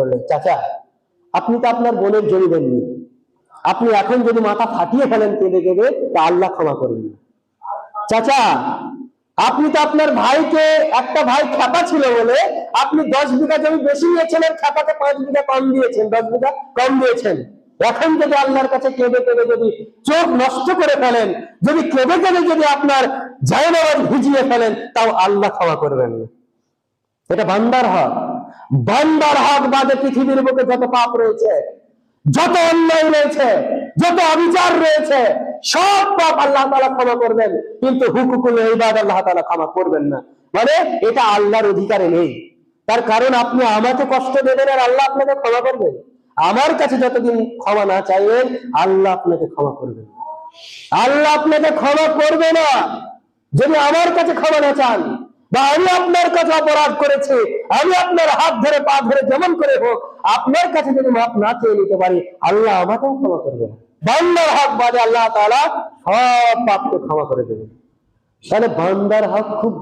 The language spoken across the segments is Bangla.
পড়লেন, চাচা আপনি তো আপনার বোনের জমি দেননি, আপনি এখন যদি মাথা ফাটিয়ে ফেলেন কেঁদে কেঁদে, তা আল্লাহ ক্ষমা করবেন। চাচা আপনি তো আপনার ভাইকে, একটা ভাই খ্যাপা ছিল বলে আপনি 10 বিঘা জমি বেশি নিয়েছেন, আর খ্যাপাকে 5 বিঘা কম দিয়েছেন, 10 বিঘা কম দিয়েছেন। এখন যদি আল্লাহর কাছে কেঁদে কেঁদে যদি চোখ নষ্ট করে ফেলেন, যদি কেঁদে কেঁদে যদি আপনার জায়নামাজ ভিজিয়ে ফেলেন, তাও আল্লাহ ক্ষমা করবেন না। এটা বান্দার হক। বান্দার হক বাদে পৃথিবীর বুকে যত পাপ রয়েছে, যত অন্যায় রয়েছে, যত অবিচার রয়েছে, সব পাপ আল্লাহ তাআলা ক্ষমা করবেন, কিন্তু হুকুকুল ইবাদ আল্লাহ তাআলা ক্ষমা করবেন না। মানে এটা আল্লাহর অধিকারে নেই। তার কারণ আপনি আমাকে কষ্ট দেবেন আর আল্লাহ আপনাকে ক্ষমা করবেন? আমার কাছে যতদিন ক্ষমা না চাইবেন, আল্লাহ আপনাকে ক্ষমা করবেন। আল্লাহ আপনাকে ক্ষমা করবে না যদি আমার কাছে ক্ষমা না চান। বা আমি আপনার কাছে অপরাধ করেছি, আমি আপনার হাত ধরে পা ধরে যেমন করে হোক আপনার কাছে যদি মাপ না চেয়ে নিতে পারি, আল্লাহ আমাকেও ক্ষমা করবে না। বান্দার হক বাদে আল্লাহ তাআলা সব পাপকে ক্ষমা করে দেবেন। তাহলে বান্দার হক খুব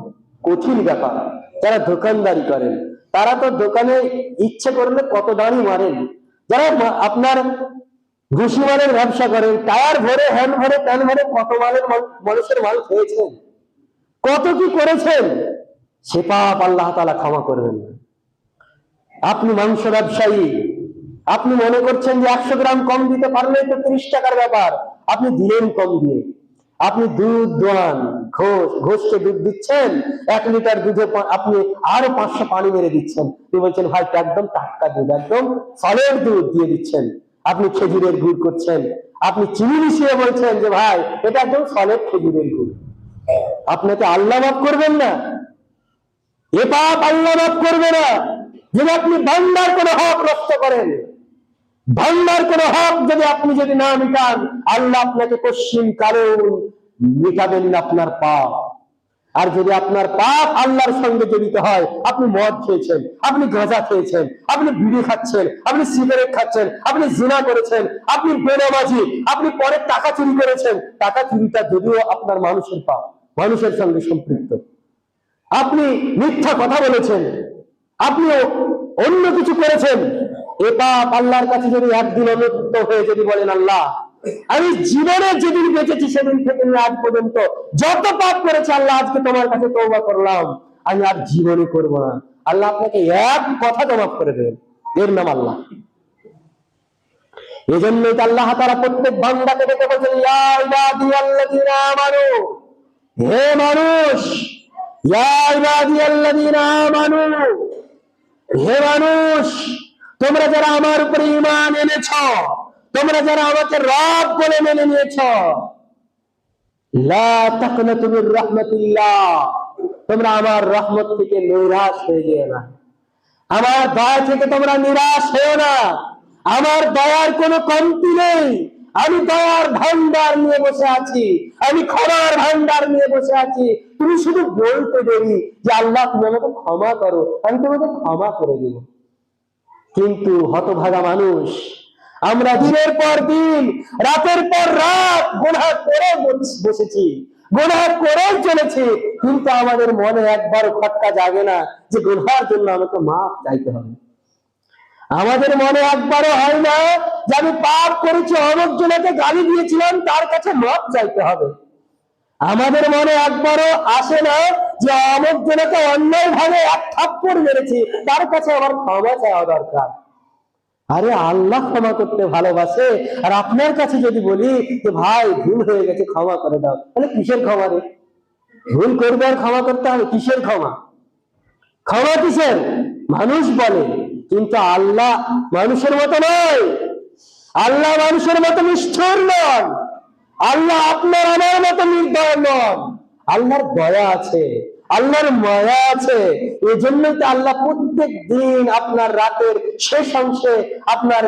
কঠিন ব্যাপার। যারা দোকানদারি করেন, তারা তো দোকানে ইচ্ছে করলে কত দাঁড়ি মারেন। যারা আপনার ঘুষি মালের ব্যবসা করেন, টায়ার ভরে, হ্যান্ড ভরে, প্যান ভরে কত মালের মানুষের মাল খেয়েছেন, কত কি করেছেন, সে পাপ আল্লাহ তাআলা ক্ষমা করবেন না। আপনি মাংস ব্যবসায়ী, আপনি মনে করছেন যে 100 গ্রাম কম দিতে পারলে তো 30 টাকার ব্যাপার, আপনি দিলেন কম দিয়ে। আপনি দুধ দোয়ান, ঘোষকে দুধ দিচ্ছেন, 1 লিটার দুধে আপনি আরো 500 পানি মেরে দিচ্ছেন। তুই বলছেন ভাই একদম টাটকা দুধ, একদম সলিড দুধ দিয়ে দিচ্ছেন। আপনি খেজুরের গুড় করছেন, আপনি চিনি মিশিয়ে বলছেন যে ভাই এটা একদম সলিড খেজুরের গুড়। আপনাকে আল্লাহ মাফ করবেন না? এ পাপ আল্লাহ মাফ করবে না যদি আপনি বান্দার কোনো হক নষ্ট করেন। বান্দার কোনো হক যদি না মিটান, আল্লাহ আপনাকে পশ্চিম কারণ মিটাবেন না আপনার পাপ। আর যদি আপনার পাপ আল্লাহর সঙ্গে জড়িত হয়, আপনি মদ খেয়েছেন, আপনি গাঁজা খেয়েছেন, আপনি বিড়ি খাচ্ছেন, আপনি সিগারেট খাচ্ছেন, আপনি জিনা করেছেন, আপনি বেনামাজি, আপনি পরের টাকা চুরি করেছেন, টাকা চুরিটা যদিও আপনার মানুষের পাপ, মানুষের সঙ্গে সম্পৃক্ত, আপনি মিথ্যা কথা বলেছেন, আপনি অন্য কিছু করেছেন, এ পাপ আল্লাহর কাছে যদি একদিন অনুতপ্ত হয়ে যদি বলেন আল্লাহ আমি জীবনে যেদিন বেঁচেছি সেদিন থেকে আজ পর্যন্ত যত পাপ করেছি আল্লাহ আজকে তোমার কাছে তওবা করলাম, আমি আর জীবনে করব না, আল্লাহ আপনাকে এক কথা মাফ করে দেবেন। এর নাম আল্লাহ। এজন্যই তো আল্লাহ তাআলা প্রত্যেক বান্দাকে ডেকে বলেন ইয়া ইবাদিয়াল্লাযিনা আমানু, হে মানুষ, ইয়া ইবাদিয়াল্লাযিনা আমানু, হে মানুষ তোমরা যারা আমার উপরে ঈমান এনেছো, তোমরা যারা আমাকে রব বলে মেনে নিয়েছো, লা তাকনাতু মির রাহমাতিল্লাহ, তোমরা আমার রহমত থেকে নিরাশ হয়ে যেও না, আমার দয়া থেকে তোমরা নিরাশ হও না। আমার দয়ার কোনো কমতি নেই, আমি দয়ার ভান্ডার নিয়ে বসে আছি, আমি ক্ষমার ভান্ডার নিয়ে বসে আছি। তুমি শুধু বলতে দেরি যে আল্লাহ তুমি আমাকে ক্ষমা করো, আমি তোমাকে ক্ষমা করে দেব। কিন্তু হতভাগা মানুষ আমরা দিনের পর দিন, রাতের পর রাত গুনাহ করে বসেছি, গুনাহ করে চলেছি, কিন্তু আমাদের মনে একবারও খটকা জাগে না যে গুনাহের জন্য আমাকে মাফ চাইতে হবে। আমাদের মনে একবারও হয় না যে আমি পাপ করেছি, অমুক জনকে গালি দিয়েছিলাম তার কাছে মাফ চাইতে হবে। আমাদের মনে একবারও আসে না যে অমুক জনকে অন্যায় ভাবে এক থাপ্পড় মেরেছি, তার কাছে আমার ক্ষমা চাওয়া দরকার। আরে আল্লাহ ক্ষমা করতে ভালোবাসে, আর আপনার কাছে যদি বলি যে ভাই ভুল হয়ে গেছে ক্ষমা করে দাও, তাহলে কিসের ক্ষমা রে? ভুল করবে আর ক্ষমা করতে হবে, কিসের ক্ষমা? ক্ষমা কিসের? মানুষ বলে, কিন্তু আল্লাহ মানুষের মতো নয়, আল্লাহ মানুষের মতো নিষ্ঠুর নন, আল্লাহ আপনার আমার মতো নির্দয় নন। আল্লাহর দয়া আছে, আল্লাহর মায়া আছে। এই জন্যই তো আল্লাহ প্রত্যেক দিন আপনার রাতের শেষ অংশে আপনার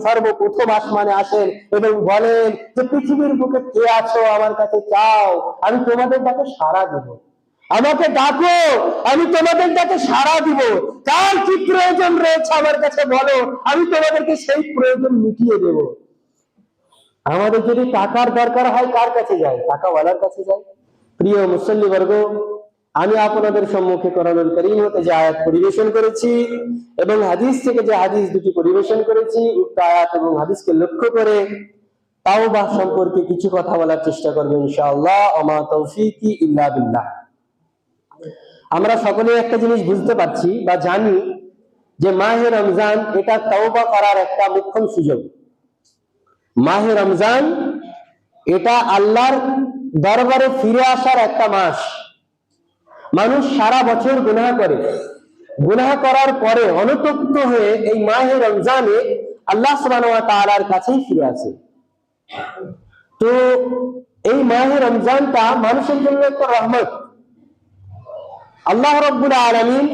সর্বপ্রথম আসমানে আসেন এবং বলেন যে পৃথিবীর বুকে কে আছো আমার কাছে চাও, আমি তোমাদের কাছে সাড়া দেব। আমাকে ডাকো, আমি তোমাদের কাছে সাড়া দিব। কার কি প্রয়োজন রয়েছে আমার কাছে বলো, আমি তোমাদেরকে সেই প্রয়োজন মিটিয়ে দেব। আমাদের যদি টাকার দরকার হয় কার কাছে যায়? টাকাওয়ালার কাছে যায়। প্রিয় মুসল্লি বর্গ, আমি আপনাদের সম্মুখে কোরআনুল কারীম হতে যে আয়াত পরিবেশন করেছি এবং হাদিস থেকে যে হাদিস দুটি পরিবেশন করেছি, উক্ত আয়াত এবং হাদিসকে লক্ষ্য করে তাওবা সম্পর্কে কিছু কথা বলার চেষ্টা করব ইনশাআল্লাহ। ওমা তৌফিকি ইল্লা বিল্লাহ। আমরা সকলে একটা জিনিস বুঝতে পারছি বা জানি যে মাহে রমজান এটা তাওবা করার একটা মোক্ষম সুযোগ। মাহে রমজান এটা আল্লাহর দরবারে ফিরে আসার একটা মাস। মানুষ সারা বছর গুনাহ করে, গুনাহ করার পরে অনুতপ্ত হয়ে এই মাহে রমজানে আল্লাহ সুবহানাহু ওয়া তাআলার কাছেই ফিরে আসে। তো এই মাহে রমজানটা মানুষের জন্য একটা রহমত। আল্লাহ রাব্বুল আলামিন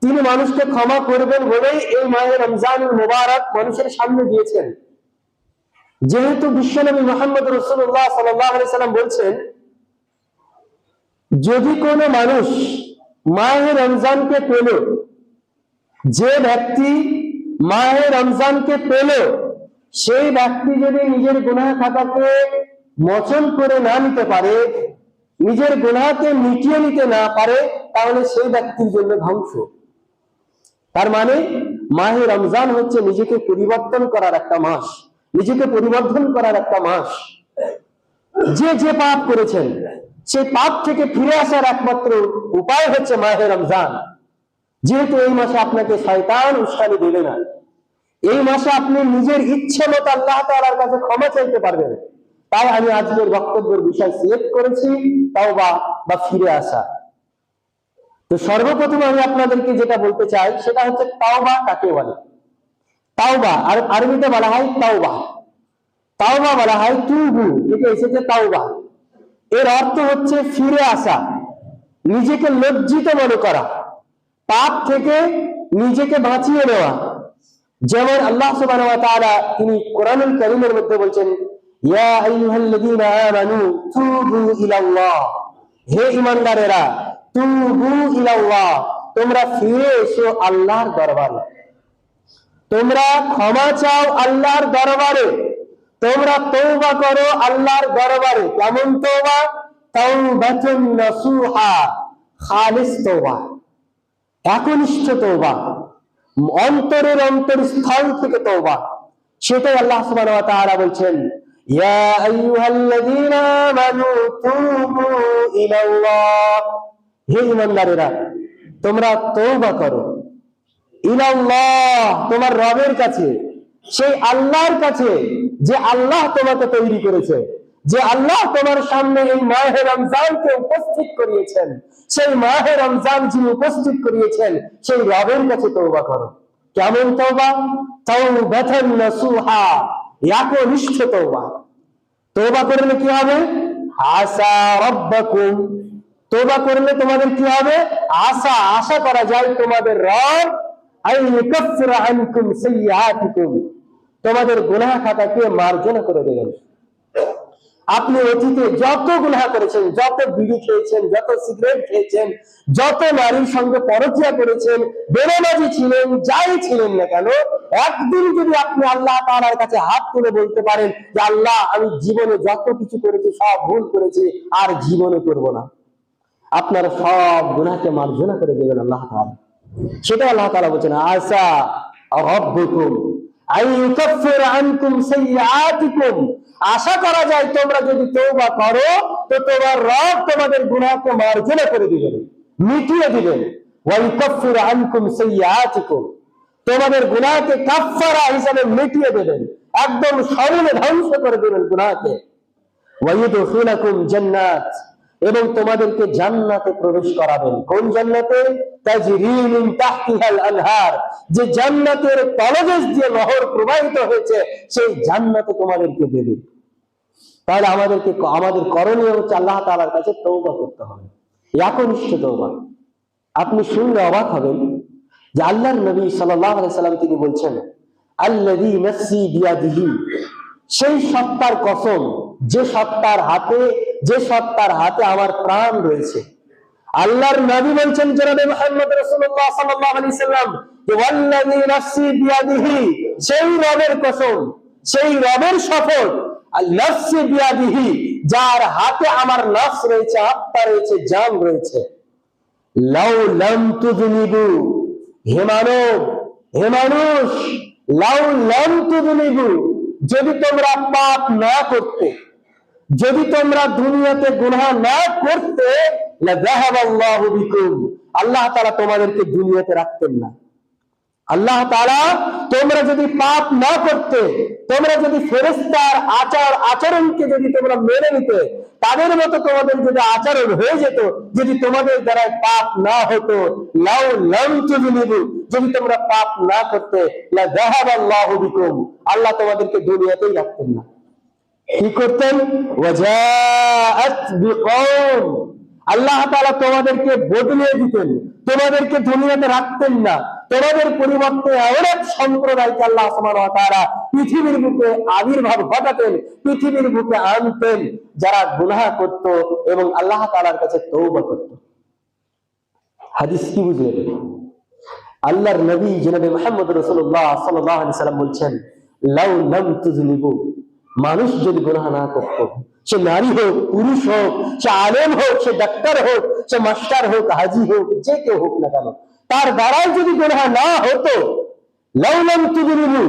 তিনি মানুষকে ক্ষমা করবেন বলেই এই মাহে রমজানুল মুবারক মানুষের সামনে দিয়েছেন। যেহেতু বিশ্বনবী মুহাম্মদ রাসূলুল্লাহ সাল্লাল্লাহু আলাইহি সাল্লাম বলছেন, যদি কোনো মানুষ মাহে রমজানকে পেল, যে ব্যক্তি মাহে রমজানকে পেল সেই ব্যক্তি যদি নিজের গুনাহ খাতাকে মোচন করে না নিতে পারে, নিজের গুনাহকে মিটিয়ে নিতে না পারে, তাহলে সেই ব্যক্তির জন্য ধ্বংস। তার মানে মাহে রমজান হচ্ছে নিজেকে পরিবর্তন করার একটা মাস, নিজেকে পরিবর্তন করার একটা মাস। যে যে পাপ করেছেন সেই পাপ থেকে ফিরে আসার একমাত্র উপায় হচ্ছে মাহে রমজান। যেহেতু এই মাসে আপনাকে শয়তান উস্কানি দেবে না, এই মাসে আপনি নিজের ইচ্ছে মতো আল্লাহ তাআলার কাছে ক্ষমা চাইতে পারবেন। তাই আমি আজকের বক্তব্যের বিষয় সিলেক্ট করেছি তাওবা বা ফিরে আসা। তো সর্বপ্রথম আমি আপনাদেরকে যেটা বলতে চাই সেটা হচ্ছে তাওবা কাকে বলে। তাওবা আর আরবিতে বলা হয় তাওবা, তাওবা বলা হয় তুবু থেকে এসেছে তাওবা। এর অর্থ হচ্ছে ফিরে আসা, নিজেকে লজ্জিত মনে করা, পাপ থেকে নিজেকে বাঁচিয়ে নেওয়া। যেমন আল্লাহ সুবহানাহু ওয়া তাআলা তিনি কোরআনুল কারীমের মধ্যে বলছেন, ইয়া আইয়ুহাল্লাযীনা আমানু তুবু ইলাল্লাহ, হে ঈমানদারেরা তুবু ইলাল্লাহ, তোমরা ফিরে এসো আল্লাহর দরবারে, তোমরা ক্ষমা চাও আল্লাহর দরবারে, তোমরা তওবা করো আল্লাহর দরবারে। কেমন তওবা? তাওবাতুন নাসুহা, খালিস তওবা, একনিষ্ঠ তওবা, অন্তরের অন্তরস্থল থেকে তওবা। সেটাই আল্লাহ সুবহানাহু ওয়া তাআলা বলছেন, ইয়া আইয়ুহাল্লাযীনা আমানু তুবু ইলাল্লাহ, হে ঈমানদারেরা তোমরা তওবা করো, ইলাল্লাহ তোমার রবের কাছে, সেই আল্লাহর কাছে যে আল্লাহ তোমাকে তৈরি করেছে, যে আল্লাহ তোমার সামনে এই মাহে রমজানকে উপস্থিত করিয়েছেন, সেই মাহে রমজান যিনি উপস্থিত করিয়েছেন সেই রবের কাছে তওবা করো। কেমন তওবা? তাওবাতান নাসুহা, একনিষ্ঠ তওবা। তওবা করলে কি হবে? আসা রাব্বাকুম, তওবা করলে তোমাদের কি হবে? আশা করা যায় তোমাদের রব আইয়ুকাফিরা আনকুম সাইয়্যাতিকুম, তোমাদের গুনাহ খাতাকে মার্জনা করে দেবেন। আপনি অতীতে যত গুনাহ করেছেন, যত বিড়ি খেয়েছেন, যত সিগারেট খেয়েছেন, যত নারীর সঙ্গে পরকীয়া করেছেন, বেনামাজি ছিলেন, যাই ছিলেন না কেন, একদিন যদি আপনি আল্লাহ তাআলার কাছে হাত তুলে বলতে পারেন যে আল্লাহ আমি জীবনে যত কিছু করেছি সব ভুল করেছি, আর জীবনে করব না, আপনার সব গুনাহকে মার্জনা করে দেবেন আল্লাহ তাআলা। সেটা আল্লাহ তাআলা বলেন, আসা রাব্বুকুম আইয়ুকাফির আনকুম সাইয়্যাতিকুম, আশা করা যায় তোমরা যদি তওবা করো তো তোমার রব তোমাদের গুনাহকে মার্জনা করে দিবেন, মিটিয়ে দিবেন। ওয়া ইউকাফির আনকুম সাইয়্যাতিকুম, তোমাদের গুনাহকে কাফারা হিসাবে মিটিয়ে দেবেন, একদম সমূলে ধ্বংস করে দিবেন গুনাহকে। ওয়া ইউদখিলুকুম জান্নাত, এবং তোমাদেরকে জান্নাতে প্রবেশ করাবেন। কোন জান্নাতে? তাজরি মিন তাহতিহাল আনহার, যে জান্নাতের তলদেশ দিয়ে নহর প্রবাহিত হয়েছে সেই জান্নাতে তোমাদেরকে দেবে। তাহলে আমাদের করণীয় হচ্ছে আল্লাহ তাআলার কাছে তওবা করতে হবে, একনিষ্ঠ তওবা। আপনি শুনলে অবাক হবেন যে আল্লাহর নবী সাল্লাল্লাহু আলাইহি সাল্লাম তিনি বলছেন, আল্লাযী নাফসি বিয়াদিহি, সেই সত্তার কসম যে সত্তার হাতে আমার প্রাণ রয়েছে। আল্লাহর নবী বলছেন জনাবে মুহাম্মদ রাসূলুল্লাহ সাল্লাল্লাহু আলাইহি সাল্লাম যে ওয়াল্লাযী নাফসি বিয়াদিহি, সেই রবের কসম, সেই রবের শপথ, নাফসি বিয়াদিহি, যার হাতে আমার নফস রয়েছে, আত্মা রয়েছে, জান রয়েছে। লাউ লাম তুযনিবু, হে মানব, হে মানুষ, লাউ লাম তুযনিবু, যদি তোমরা পাপ না করতে, যদি তোমরা দুনিয়াতে গুনাহ না করতে, লাযাহাবাল্লাহু বিকুম, আল্লাহ তাআলা তোমাদেরকে দুনিয়াতে রাখতেন না। আল্লাহ তাআলা তোমরা যদি পাপ না করতে, তোমরা যদি ফেরেশতার আচরণকে যদি তোমরা মেনে নিতে, তাদের মতো তোমাদের যদি আচরণ হয়ে যেত, যদি তোমাদের দ্বারা পাপ না হতো, লাউ লাম তুযনিবু, যদি তোমরা পাপ না করতে, লাযাহাবাল্লাহু বিকুম, আল্লাহ তোমাদেরকে দুনিয়াতেই রাখতেন না। কি করতেন? ওয়াজাআত বিকওম, আল্লাহ তাআলা তোমাদেরকে বদলে দিতেন, তোমাদেরকে দুনিয়াতে রাখতেন না, তোমাদের পরিবর্তে এমন এক সম্প্রদায়কে আল্লাহ সুবহানাহু ওয়া তাআলা পৃথিবীর বুকে আবির্ভাব ঘটাতেন, পৃথিবীর বুকে আনতেন, যারা গুনাহ করত এবং আল্লাহ তাআলার কাছে তওবা করত। হাদিস কি বুঝলেন? আল্লাহর নবী জনাবে মুহাম্মদ রাসূলুল্লাহ সাল্লাল্লাহু আলাইহি সাল্লাম বলছেন, লাউ লাম তুযনিবু, মানুষ যদি গুনাহ না করত, সে নারী হোক, পুরুষ হোক, সে আলেম হোক, সে ডাক্তার হোক, সে মাস্টার হোক, হাজি হোক, যে কেউ হোক না কেন, তার দ্বারাই যদি গুনাহ না হতো, লাউ লাম তুযনিবু,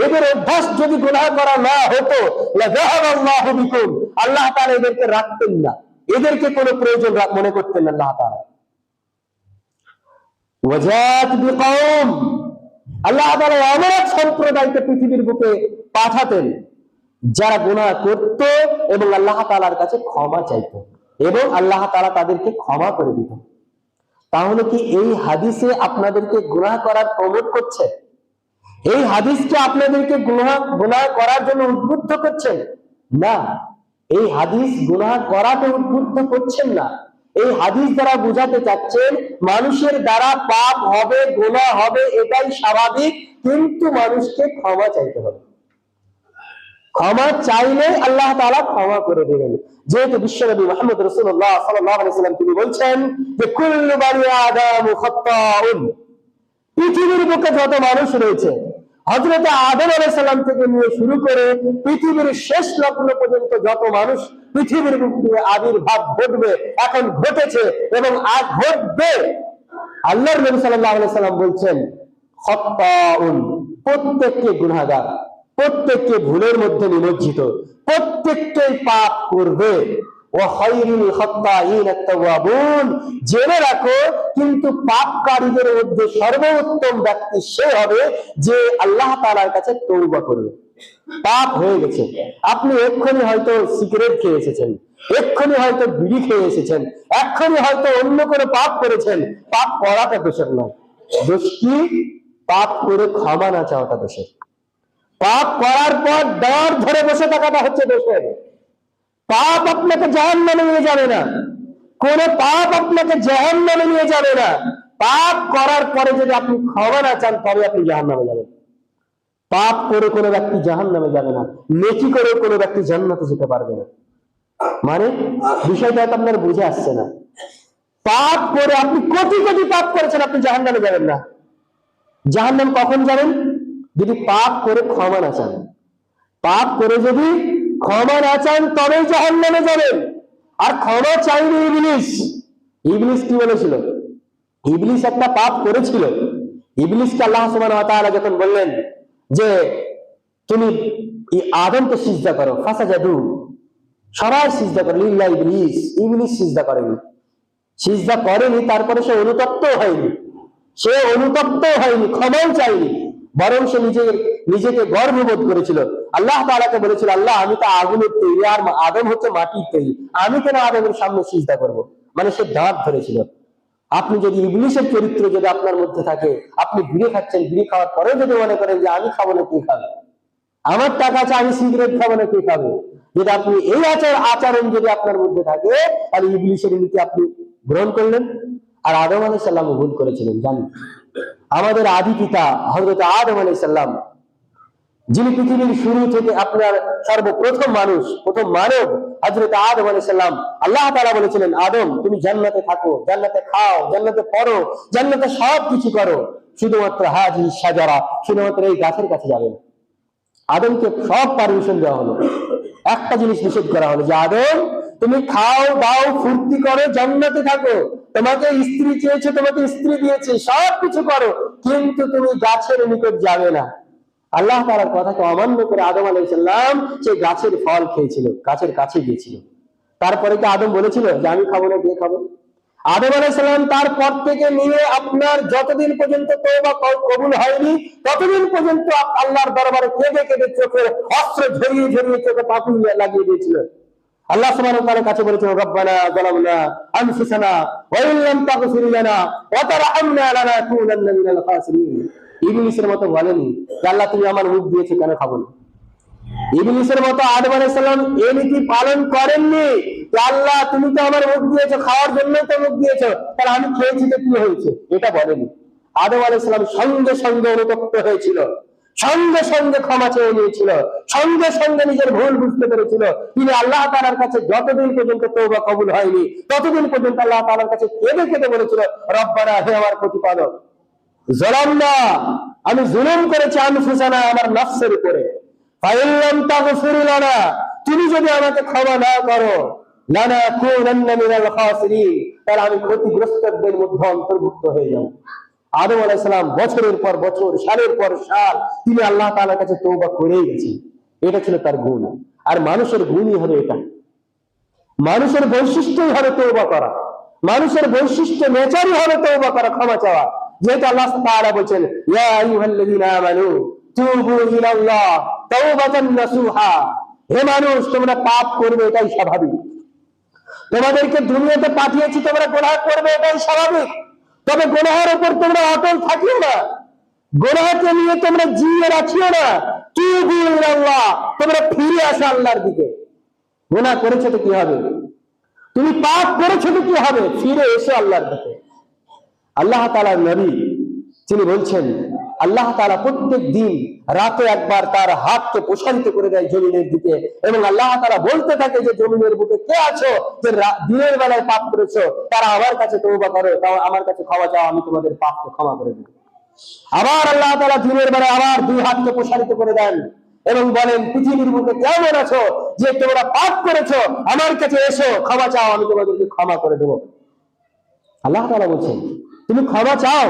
এদের অভ্যাস যদি গুনাহ করা না হতো, লাযাহাবাল্লাহু বিকুম, আল্লাহ তাআলা এদেরকে রাখতেন না, এদেরকে কোনো প্রয়োজন মনে করতেন না আল্লাহ তাআলা। ওয়াজাত বিকওম, আল্লাহ তাআলা এমন এক সম্প্রদায়কে পৃথিবীর বুকে পাঠাতেন, যারা গুনাহ করত এবং আল্লাহ তাআলার কাছে ক্ষমা চাইত এবং আল্লাহ তাআলা তাদেরকে ক্ষমা করে দিত। তাহলে কি এই হাদিসে আপনাদেরকে গুনাহ করার প্রমোট করছে? এই হাদিসকে আপনাদেরকে গুনাহ করার জন্য উদ্বুদ্ধ করছেন? না, এই হাদিস গুনাহ করাতে উদ্বুদ্ধ করছেন না। এই হাদিস দ্বারা বোঝাতে চাচ্ছেন, মানুষের দ্বারা পাপ হবে, গুনাহ হবে, এটাই স্বাভাবিক, কিন্তু মানুষকে ক্ষমা চাইতে হবে। ক্ষমা চাইলে আল্লাহ তাআলা ক্ষমা করে দেবেন। যেহেতু বিশ্বনবী মুহাম্মদ রাসূলুল্লাহ সাল্লাল্লাহু আলাইহি সাল্লাম তিনি বলছেন যে কুল্লু বানি আদম খাত্তাউন, পৃথিবীর বুকে যত মানুষ রয়েছে, হযরত আদম আলাইহিস সালাম থেকে নিয়ে শুরু করে পৃথিবীর শেষ লগ্ন পর্যন্ত যত মানুষ পৃথিবীর বুকে আবির্ভাব ঘটবে, এখন ঘটেছে এবং আজ ঘটবে, আল্লাহর নবী সাল্লাল্লাহু আলাইহি সাল্লাম বলছেন খাত্তাউন, প্রত্যেককে গুনাহগার, প্রত্যেককে ভুলের মধ্যে নিমজ্জিত, প্রত্যেককেই পাপ করবে। ওয়া খায়রুল খাত্তাইন আত-তাওয়াবুন, জেনে রাখো কিন্তু পাপকারীদের মধ্যে সর্বোত্তম ব্যক্তি সে হবে যে আল্লাহ তাআলার কাছে তওবা করবে। পাপ হয়ে গেছে, আপনি এক্ষুনি হয়তো সিগারেট খেয়ে এসেছেন, এক্ষুনি হয়তো বিড়ি খেয়ে এসেছেন, এক্ষুনি হয়তো অন্য কোনো পাপ করেছেন, পাপ করাটা দোষের নয়, দোষ কি? পাপ করে ক্ষমা না চাওয়াটা দোষের। পাপ করার পর দাঁড় ধরে বসে থাকাটা হচ্ছে দোষের। পাপ আপনাকে জাহান্নামে নিয়ে যাবে না, কোন পাপ আপনাকে জাহান্নামে নিয়ে যাবে না। পাপ করার পরে যদি আপনি ক্ষমা না চান, তবে আপনি জাহান্নামে যাবেন। পাপ করে কোনো ব্যক্তি জাহান্নামে যাবে না, নেকি করে কোনো ব্যক্তি জান্নাতে যেতে পারবে না। মানে বিষয়টা তো আপনার বুঝে আসছে না। পাপ করে আপনি কোটি কোটি পাপ করেছেন, আপনি জাহান্নামে যাবেন না। জাহান্নাম কখন যাবেন? যদি পাপ করে ক্ষমা না চান। পাপ করে যদি ক্ষমা না চান তবেই জাহান্নামে যাবেন। আর ক্ষমা চাইনি ইবলিস। ইবলিস কি বলেছিল? ইবলিস একটা পাপ করেছিল। ইবলিসকে আল্লাহ সুবহানাহু ওয়া তাআলা যখন বললেন যে তুমি আদমকে সিজদা করো, ফাসাজাদু, সবাই সিজদা করে, লিল্লাহ ইবলিস, ইবলিস সিজদা করেনি। সিজদা করেনি, তারপরে সে অনুতপ্ত হয়নি, ক্ষমাও চাইনি, বরং সে নিজেকে গর্ববোধ করেছিল। আল্লাহ তাআলাকে বলেছিল, আল্লাহ আমি তো আগুনের তৈরি, আর আদম হচ্ছে মাটির তৈরি, আমি কেন আদমের সামনে সিজদা করব? মানে সে দাঁত ধরেছিল। আপনি যদি ইবলিসের চরিত্র যদি আপনার মধ্যে থাকে, আপনি বিড়ি খাচ্ছেন, বিড়ি খাওয়ার পরেও যদি মনে করেন যে আমি খাবো না, কে খাবে? আমার টাকা আছে, আমি সিগারেট খাবো না, কে খাবে? যদি আপনি এই আচরণ যদি আপনার মধ্যে থাকে, তাহলে ইবলিসের নীতি আপনি গ্রহণ করলেন। আর আদম আলাইহিস সালাম ভুল করেছিলেন, জানি। আমাদের আদি পিতা হযরত আদম আলাইহিস সালাম, যিনি পৃথিবীর শুরু থেকে আপনার সর্বপ্রথম মানুষ, প্রথম মানব হযরত আদম আলাইহিস সালাম, আল্লাহ তাআলা বলেছিলেন, আদম তুমি জান্নাতে থাকো, জান্নাতে খাও, জান্নাতে পড়ো, জান্নাতে সব কিছু করো, শুধুমাত্র হাজি শাজারা, শুধুমাত্র এই গাছের কাছে যাবেন। আদমকে সব পারমিশন দেওয়া হলো, একটা জিনিস নিষেধ করা হলো যে আদম তুমি খাও দাও ফুর্তি করো, জান্নাতে থাকো, তোমাকে স্ত্রী চেয়েছে, তোমাকে স্ত্রী দিয়েছে, সবকিছু করো, কিন্তু তুমি গাছের নিকট যাবে না। আল্লাহ তাআলার কথাকে অমান্য করে আদম আলাইহিস সালাম সেই গাছের ফল খেয়েছিল, গাছের কাছে গিয়েছিল। তারপরে কি আদম বলেছিল যে আমি খাবো না, কে খাবো? আদম আলাইহিস সালাম তারপর থেকে নিয়ে আপনার যতদিন পর্যন্ত তওবা কবুল হয়নি, ততদিন পর্যন্ত আল্লাহর দরবারে কেঁদে কেঁদে চোখের অস্ত্র ঝরিয়ে ঝরিয়ে চোখে পাথর লাগিয়ে দিয়েছিল। আল্লাহ সুবহানাহু ওয়া তাআলার কাছে বলেছিল, রব্বানা যালামনা আনফুসানা ওয়া ইন লাম তাগফির লানা ওয়া তারহামনা লানাকুনান্না মিনাল খাসিরিন। ইবলীসের মতো বলেনি যে আল্লাহ তুমি আমার মুখ দিয়েছো, কেন খাবো না। ইবলীসের মতো আদম আলাইহিস সালাম এই নীতি পালন করেননি যে আল্লাহ তুমি তো আমার মুখ দিয়েছো, খাওয়ার জন্যই তো মুখ দিয়েছো, তাহলে আমি খেয়েছি তো কি হয়েছে, এটা বলেনি। আদম আলাইহিস সালাম সঙ্গে সঙ্গে অনুতপ্ত হয়েছিল, সঙ্গে সঙ্গে ক্ষমা চেয়ে নিয়েছিল, সঙ্গে সঙ্গে নিজের ভুল বুঝতে পেরেছিল। তিনি আল্লাহ তাআলার কাছে যতদিন পর্যন্ত তওবা কবুল হয়নি, ততদিন পর্যন্ত আল্লাহ তাআলার কাছে কেঁদে কেঁদে বলেছিল, রব্বানা, হে আমার প্রতিপালক, যালামনা, আমি জুলুম করেছি, আনফুসানা, আমার নফসের উপরে, ফাইন লাম তাগফির লানা, তুমি যদি আমাকে ক্ষমা না করো, লানাকুনান্না মিনাল খাসিরিন, তাহলে আমি ক্ষতিগ্রস্তদের মধ্যে অন্তর্ভুক্ত হয়ে যাব। আদম আলাইহিস সালাম বছরের পর বছর, সালের পর সাল তিনি আল্লাহ তাআলার কাছে তওবা করেই গেছেন। এটা ছিল তার গুণ। আর মানুষের গুণই হবে এটা, মানুষের বৈশিষ্ট্যই হবে তওবা করা, মানুষের বৈশিষ্ট্য নেচারই হবে তওবা করা, ক্ষমা চাওয়া। যেহেতু আল্লাহ তাআলা বলেছেন, ইয়া আইয়ুহাল্লাযীনা আমানু তুবু ইলাল্লাহ তাওবাতান নাসুহা, হে মানুষ তোমরা পাপ করবে, এটাই স্বাভাবিক। তোমাদেরকে দুনিয়াতে পাঠিয়েছি, তোমরা গুনাহ করবে, এটাই স্বাভাবিক। তবে গুনাহের উপর তোমরা অটল থাকিও না, গুনাহকে নিয়ে তোমরা জিয়ে রাখিও না। তুবু ইলাল্লাহ, তোমরা ফিরে আসো আল্লাহর দিকে। গুনাহ করেছো তো কি হবে, তুমি পাপ করেছো তো কি হবে, ফিরে এসো আল্লাহর দিকে। আল্লাহ তাআলার নবী তিনি বলছেন, আল্লাহ তাআলা প্রত্যেক দিন রাতে একবার তার হাতকে প্রসারিত করে দেয় জমিনের দিকে, এবং আল্লাহ তাআলা বলতে থাকে যে জমিনের বুকে কে আছো যে দিনের বেলায় পাপ করেছো, তারা আমার কাছে তওবা করো, তাও আমার কাছে ক্ষমা চাও, আমি তোমাদের পাপকে ক্ষমা করে দেব। আবার আল্লাহ তাআলা দিনের বেলায় আবার দুই হাতকে প্রসারিত করে দেন এবং বলেন, পৃথিবীর বুকে কেমন আছো যে তোমরা পাপ করেছো, আমার কাছে এসো, ক্ষমা চাও, আমি তোমাদেরকে ক্ষমা করে দেব। আল্লাহ তাআলা বলছেন, তুমি ক্ষমা চাও,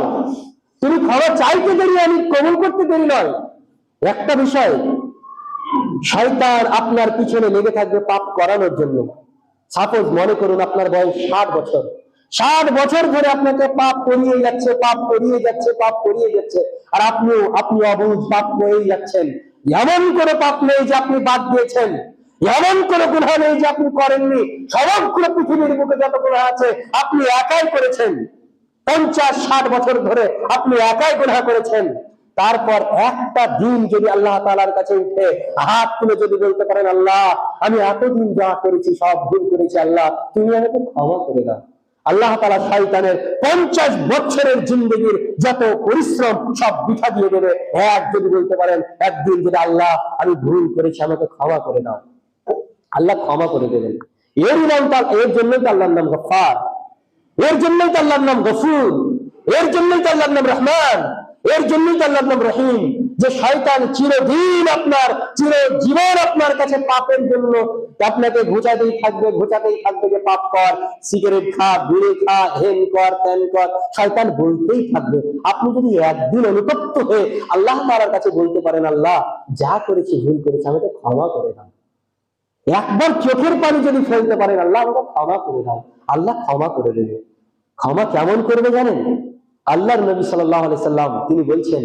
তুমি ক্ষমা চাইতে দেরি, আমি কবুল করতে দেরি নয়। একটা বিষয়, শয়তান আপনার পিছনে লেগে থাকবে পাপ করানোর জন্য। সাপোজ মনে করুন আপনার বয়স 60 বছর, 60 বছর ধরে আপনাকে পাপ করিয়ে যাচ্ছে, পাপ করিয়ে যাচ্ছে, পাপ করিয়ে যাচ্ছে, আর আপনি অবুঝ, পাপ করেই যাচ্ছেন। এমন কোনো পাপ নেই যে আপনি বাদ দিয়েছেন, এমন কোনো গুনাহ নেই যে আপনি করেননি। সমগ্র পৃথিবীর বুকে যত গুনাহ আছে আপনি একাই করেছেন। 50-60 বছর ধরে আপনি একাই গুনাহ করেছেন। তারপর একটা দিন যদি আল্লাহ তাআলার কাছে উঠে হাত তুলে যদি বলতে পারেন, আল্লাহ আমি এতদিন যা করেছি সব ভুল করেছি, আল্লাহ তুমি আমাকে ক্ষমা করে দাও, আল্লাহ তাআলা শয়তানের 50 বছরের জিন্দেগির যত পরিশ্রম সব বৃথা দিয়ে দেবে। এক যদি বলতে পারেন, একদিন যদি আল্লাহ আমি ভুল করেছি, আমাকে ক্ষমা করে দাও, আল্লাহ ক্ষমা করে দেবেন। এর জন্যই তো আল্লাহর নাম গফফার, এর জন্যই তো আল্লাহর নাম গফুর, এর জন্যই তো আল্লাহর নাম রহমান, এর জন্যই তো আল্লাহর নাম রহিম। যে শয়তান চিরদিন চিরজীবন আপনার কাছে পাপের জন্য আপনাকে ঘুচাতেই থাকবে যে পাপ কর, সিগারেট খা, বিড়ি খা, হেন কর, তেন কর, শয়তান বলতেই থাকবে। আপনি যদি একদিন অনুতপ্ত হয়ে আল্লাহ তাআলার কাছে বলতে পারেন, আল্লাহ যা করেছি ভুল করেছি, আমাকে ক্ষমা করে দাও, একবার চোখের পানি যদি ফেলতে পারেন, আল্লাহ আমাকে ক্ষমা করে দাও, আল্লাহ ক্ষমা করে দেবে। ক্ষমা কেমন করবে জানেন? আল্লাহর নবী সাল্লাল্লাহু আলাইহি সাল্লাম তিনি বলছেন,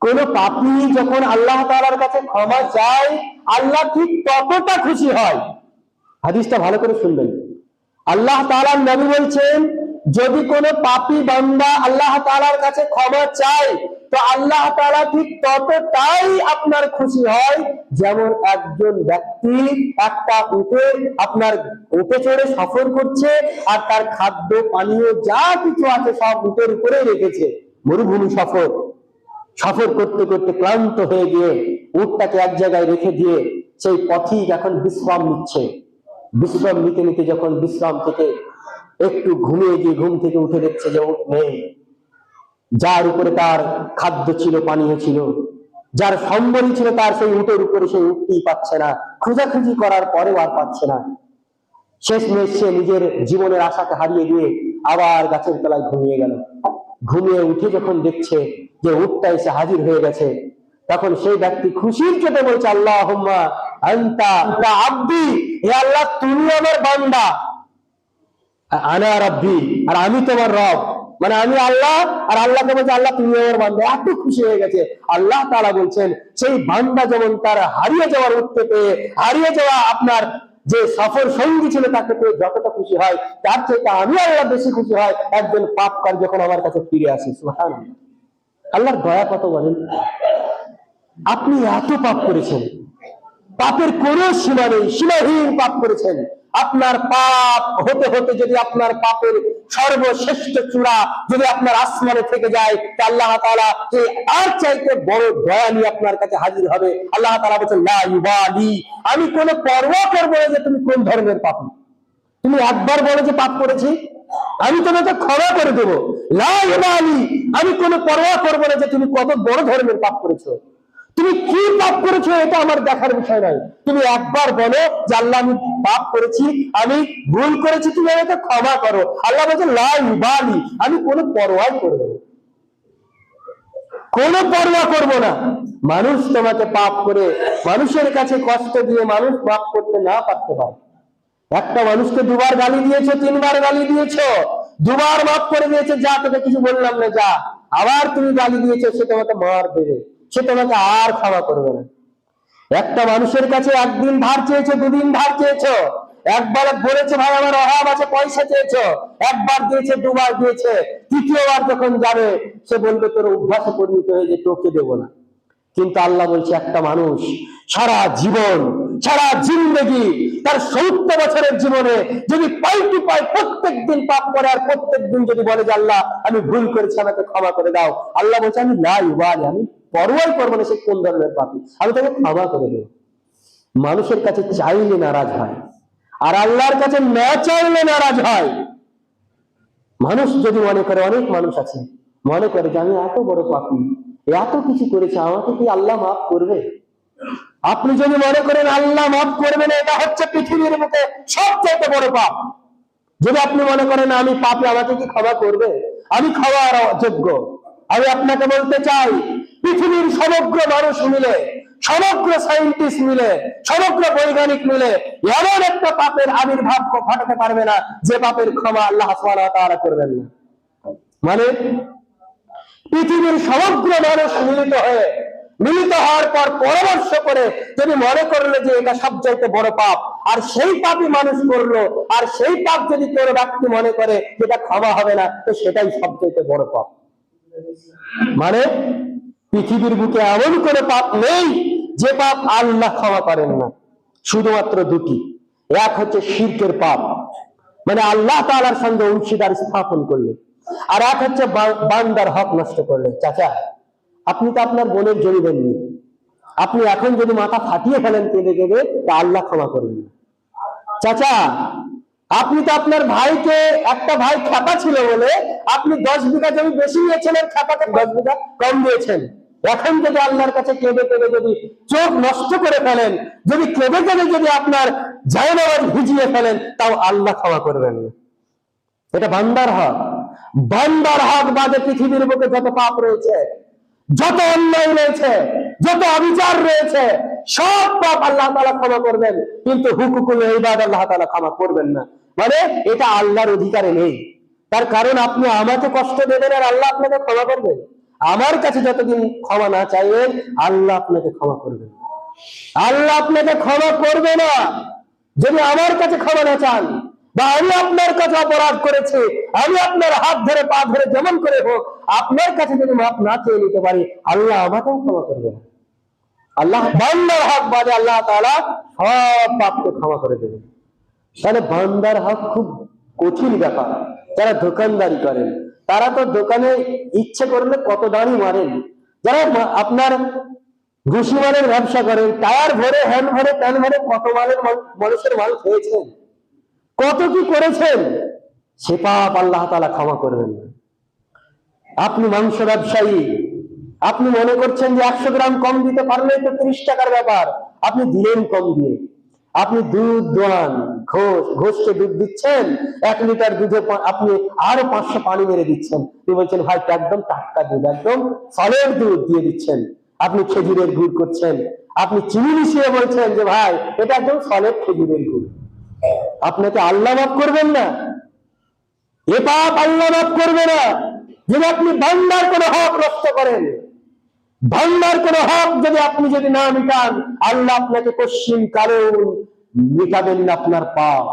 কোন পাপী যখন আল্লাহ তাআলার কাছে ক্ষমা চায়, আল্লাহ ঠিক ততটা খুশি হয়। হাদিসটা ভালো করে শুনবেন। আল্লাহ তাআলার নবী বলছেন, যদি কোনো পাপী বান্দা আল্লাহ তাআলার কাছে ক্ষমা চায়, তো আল্লাহ তাআলা ঠিক ততটাই আপনার খুশি হয়, যেমন একজন ব্যক্তি একটা উটে চড়ে সফর করছে, আর তার খাদ্য পানীয় যা কিছু আছে সব উটের উপরে রেখেছে। মরুভূমি সফর করতে করতে ক্লান্ত হয়ে গিয়ে উটটাকে এক জায়গায় রেখে দিয়ে সেই পথিক এখন বিশ্রাম নিচ্ছে। বিশ্রাম নিতে নিতে যখন বিশ্রাম থেকে একটু ঘুমিয়ে গিয়ে ঘুম থেকে উঠে দেখছে যে উট নেই, যার উপরে তার খাদ্য ছিল, পানীয় ছিল, যার সম্বলই ছিল তার সেই উটের উপরে, সেই উটটি পাচ্ছে না, খোঁজাখুঁজি করার পরেও আর পাচ্ছে না। শেষমেশ সে নিজের জীবনের আশাকে হারিয়ে দিয়ে আবার গাছের তলায় ঘুমিয়ে গেল। ঘুমিয়ে উঠে যখন দেখছে যে উটটা এসে হাজির হয়ে গেছে, তখন সেই ব্যক্তি খুশির চোটে বলছে, আল্লাহুম্মা আনতা আব্দি, হে আল্লাহ তুমি আমার বান্দা, আনা রাব্বি, আর আমি তোমার রব। মানে আমি আল্লাহ, আর আল্লাহকে বলছে আল্লাহ তুমি আমার বান্দা। এত খুশি হয়ে গেছে। আল্লাহ তাআলা বলছেন সেই বান্দা যেমন তার হারিয়ে যাওয়ার উঠতে পেয়ে, হারিয়ে যাওয়া আপনার যে সফর সঙ্গী ছিল তাকে পেয়ে যতটা খুশি হয়, তার থেকে আমি আল্লাহ বেশি খুশি হয় একজন পাপকার যখন আমার কাছে ফিরে আসে। সুবহানাল্লাহ, আল্লাহর দয়া কত বলেন। আপনি এত পাপ করেছেন, পাপের কোন সীমা নেই, সীমাহীন পাপ করেছেন। আপনার পাপ হতে হতে যদি আপনার পাপের সর্বশ্রেষ্ঠ চূড়া যদি আপনার আসমানে থেকে যায়, তা আল্লাহ তাআলা আর চাইতে বড় দয়া নিয়ে আপনার কাছে হাজির হবে। আল্লাহ তাআলা বলেন, লা ইউবালি, আমি কোনো পরোয়া করব না যে তুমি কোন ধর্মের পাপী। তুমি একবার বলো যে পাপ করেছি, আমি তোমাকে ক্ষমা করে দেবো। লা ইউবালি, আমি কোনো পরোয়া করব না যে তুমি কত বড় ধর্মের পাপ করেছো। তুমি কি পাপ করেছো এটা আমার দেখার বিষয় নয়। তুমি একবার বলো যে আল্লাহ আমি পাপ করেছি, আমি ভুল করেছি, তুমি আমাকে ক্ষমা করো। আল্লাহ বলছে লা ইউবালি, আমি কোনো পরোয়া করব না, কোনো পরোয়া করব না। মানুষ তোমাকে পাপ করে মানুষের কাছে কষ্ট দিয়ে মানুষ মাফ করতে না পারতে পারে। একটা মানুষকে দুবার গালি দিয়েছো, তিনবার গালি দিয়েছো, দুবার মাফ করে দিয়েছে, যা তোকে কিছু বললাম না যা। আবার তুমি গালি দিয়েছো, সে তোমাকে মার দেবে, সে তোমাকে আর ক্ষমা করবে না। একটা মানুষের কাছে একদিন ধার চেয়েছো, দুদিন ধার চেয়েছো, একবার বলেছে ভাই আমার অভাব আছে পয়সা চেয়েছো, একবার দিয়েছে, দুবার দিয়েছে, তৃতীয়বার যখন যাবে সে বলবে তোর অভ্যাসে পরিণত হয়ে যে তোকে দেবো না। কিন্তু আল্লাহ বলছে একটা মানুষ সারা জীবন, সারা জিন্দগি, তার 70 বছরের জীবনে যদি পাই টু পাই প্রত্যেক দিন পাপ করে আর প্রত্যেক দিন যদি বলে যে আল্লাহ আমি ভুল করেছি আমাকে ক্ষমা করে দাও, আল্লাহ বলছে আমি লা ইউবালি, আমি পরোয়াই করবো না সে কোন ধরনের পাপী, আমি তাকে ক্ষমা করে দেব। মানুষের কাছে চাইলে নারাজ হয়, আর আল্লাহর কাছে না চাইলে নারাজ হয়। মানুষ যদি মনে করে, অনেক মানুষ আছে মনে করে যে আমি এত বড় পাপী, এত কিছু করেছে, আমাকে কি আল্লাহ মাফ করবে? আপনি যদি মনে করেন আল্লাহ মাফ করবে না, এটা হচ্ছে পৃথিবীর বুকে সবচেয়ে বড় পাপ। যদি আপনি মনে করেন আমি পাপী, আমাকে কি ক্ষমা করবে? আমি ক্ষমার যোগ্য। আমি আপনাকে বলতে চাই, পৃথিবীর সমগ্র মানুষ মিলে, সমগ্র সায়েন্টিস্ট মিলে, সমগ্র বৈজ্ঞানিক মিলে এমন একটা পাপের আবির্ভাব ঘটাতে পারবে না যে পাপের ক্ষমা আল্লাহ সুবহানাহু ওয়া তাআলা করবেন না। মানে পৃথিবীর সমগ্র মানুষ মিলিত হওয়ার পর পরামর্শ করে যদি মনে করলো যে এটা সবচাইতে বড় পাপ, আর সেই পাপই মানুষ করলো, আর সেই পাপ যদি কোনো ব্যক্তি মনে করে যেটা ক্ষমা হবে না, তো সেটাই সবচাইতে বড় পাপ। মানে পৃথিবীর বুকে এমন কোনো পাপ নেই যে পাপ আল্লাহ ক্ষমা করেন না। শুধুমাত্র দুটি, এক হচ্ছে শিরকের পাপ, মানে আল্লাহ তাআলার সঙ্গে অংশীদার স্থাপন করলে, আর এক হচ্ছে বান্দার হক নষ্ট করলে। চাচা, আপনি তো আপনার বোনের জমি দেননি, আপনি এখন যদি মাথা ফাটিয়ে ফেলেন কেঁদে কেঁদে, তা আল্লাহ ক্ষমা করবেন না। চাচা, আপনি তো আপনার ভাইকে, একটা ভাই খেপা ছিল বলে আপনি 10 বিঘা জমি বেশি নিয়েছেন, আর খেপাকে 10 বিঘা কম দিয়েছেন। এখন যদি আল্লাহর কাছে কেঁদে কেঁদে যদি চোখ নষ্ট করে ফেলেন, যদি কেঁদে কেঁদে যদি আপনার জায়নামাজ ভিজিয়ে ফেলেন, তাও আল্লাহ ক্ষমা করবেন না। এটা বান্দার হক। বান্দার হক বাদে পৃথিবীর বুকে যত পাপ রয়েছে, যত অন্যায় রয়েছে, যত অবিচার রয়েছে, সব পাপ আল্লাহ তাআলা ক্ষমা করবেন, কিন্তু হুকুকুল ইবাদ আল্লাহ তাআলা ক্ষমা করবেন না। মানে এটা আল্লাহর অধিকারে নেই। তার কারণ আপনি আমাকে কষ্ট দেবেন আর আল্লাহ আপনাকে ক্ষমা করবেন? আমার কাছে যতদিন ক্ষমা না চাইবেন, আল্লাহ আপনাকে ক্ষমা করবেন। আল্লাহ আপনাকে ক্ষমা করবে না যদি আমার কাছে ক্ষমা না চান। বা আমি আপনার কাছে অপরাধ করেছি, আমি আপনার হাত ধরে পা ধরে যেমন করে হোক আপনার কাছে যদি মাফ না চেয়ে নিতে পারি, আল্লাহ আমাকেও ক্ষমা করবে না। আল্লাহ বান্দার হক বাদে আল্লাহ তাআলা সব পাপকে ক্ষমা করে দেবেন। তাহলে বান্দার হক খুব কঠিন ব্যাপার। যারা দোকানদারি করেন, তারা তো দোকানে ইচ্ছে করলে কত দাঁড়ি মারেন। যারা আপনার ঘুষি মালের ব্যবসা করেন, টায়ার ভরে, হ্যান্ড ভরে, প্যান ভরে কত মালের মানুষের মাল খেয়েছেন, কত কি করেছেন, সে পাপ আল্লাহ তাআলা ক্ষমা করবেন না। আপনি মাংস ব্যবসায়ী, আপনি মনে করছেন যে 100 গ্রাম কম দিতে পারলে তো 30 টাকার ব্যাপার, আপনি দিলেন কম দিয়ে। আপনি দুধ দোয়ান, ঘোষকে দুধ দিচ্ছেন, 1 লিটার দুধে আপনি আরো 500 পানি মেরে দিচ্ছেন। তিনি বলছেন ভাই একদম টাটকা দুধ, একদম সলিড দুধ দিয়ে দিচ্ছেন। আপনি খেজুরের গুড় করছেন, আপনি চিনি মিশিয়ে বলছেন যে ভাই এটা একদম সলিড খেজুরের গুড়। আপনাকে আল্লাহ মাফ করবেন না? এ পাপ আল্লাহ মাফ করবে না যদি আপনি বান্দার কোনো হক নষ্ট করেন। বান্দার কোনো হক যদি না মিটান, আল্লাহ আপনাকে পশ্চিম কারণ মিটাবেন না আপনার পাপ।